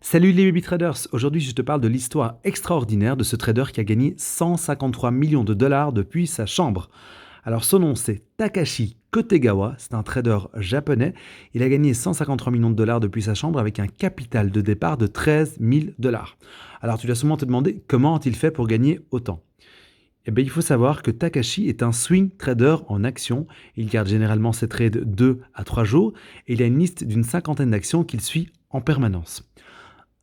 Salut les baby traders, aujourd'hui je te parle de l'histoire extraordinaire de ce trader qui a gagné 153 millions de dollars depuis sa chambre. Alors son nom c'est Takashi Kotegawa, c'est un trader japonais. Il a gagné 153 millions de dollars depuis sa chambre avec un capital de départ de 13 000 dollars. Alors tu dois sûrement te demander comment a-t-il fait pour gagner autant. Eh bien, il faut savoir que Takashi est un swing trader en actions. Il garde généralement ses trades 2 à 3 jours et il a une liste d'une cinquantaine d'actions qu'il suit en permanence.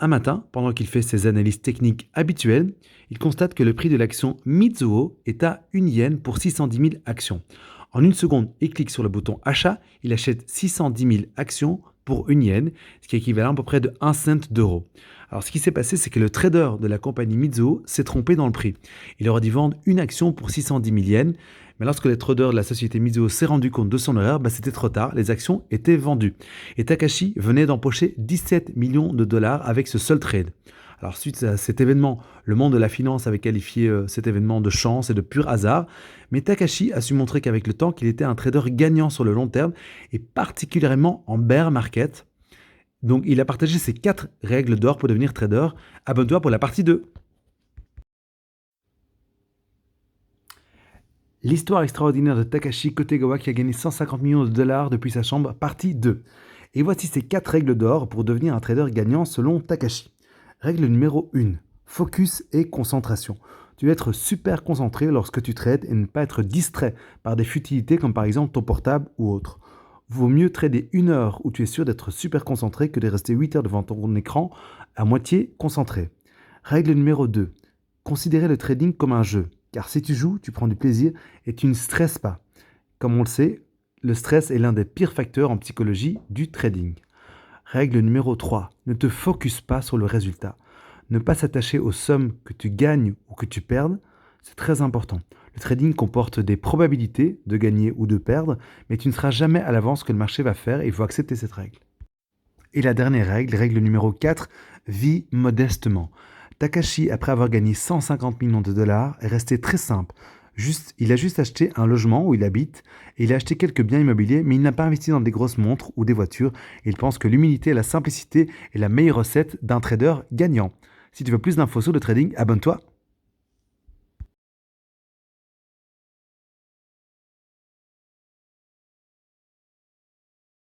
Un matin, pendant qu'il fait ses analyses techniques habituelles, il constate que le prix de l'action Mizuho est à 1 yen pour 610 000 actions. En une seconde, il clique sur le bouton achat, il achète 610 000 actions pour 1 yen, ce qui est équivalent à peu près de 1 cent d'euro. Alors ce qui s'est passé, c'est que le trader de la compagnie Mizuho s'est trompé dans le prix. Il aurait dû vendre une action pour 610 000 yens, mais lorsque le trader de la société Mizuho s'est rendu compte de son erreur, c'était trop tard, les actions étaient vendues. Et Takashi venait d'empocher 17 millions de dollars avec ce seul trade. Alors suite à cet événement, le monde de la finance avait qualifié cet événement de chance et de pur hasard, mais Takashi a su montrer qu'avec le temps, qu'il était un trader gagnant sur le long terme et particulièrement en bear market. Donc il a partagé ses 4 règles d'or pour devenir trader. Abonne-toi pour la partie 2. L'histoire extraordinaire de Takashi Kotegawa qui a gagné 150 millions de dollars depuis sa chambre, partie 2. Et voici ces 4 règles d'or pour devenir un trader gagnant selon Takashi. Règle numéro 1. Focus et concentration. Tu dois être super concentré lorsque tu trades et ne pas être distrait par des futilités comme par exemple ton portable ou autre. Vaut mieux trader 1 heure où tu es sûr d'être super concentré que de rester 8 heures devant ton écran à moitié concentré. Règle numéro 2. Considérez le trading comme un jeu. Car si tu joues, tu prends du plaisir et tu ne stresses pas. Comme on le sait, le stress est l'un des pires facteurs en psychologie du trading. Règle numéro 3. Ne te focus pas sur le résultat. Ne pas s'attacher aux sommes que tu gagnes ou que tu perdes, c'est très important. Le trading comporte des probabilités de gagner ou de perdre, mais tu ne seras jamais à l'avance ce que le marché va faire et il faut accepter cette règle. Et la dernière règle, règle numéro 4, vis modestement. Takashi, après avoir gagné 150 millions de dollars, est resté très simple. Il a juste acheté un logement où il habite et il a acheté quelques biens immobiliers, mais il n'a pas investi dans des grosses montres ou des voitures. Il pense que l'humilité et la simplicité est la meilleure recette d'un trader gagnant. Si tu veux plus d'infos sur le trading, abonne-toi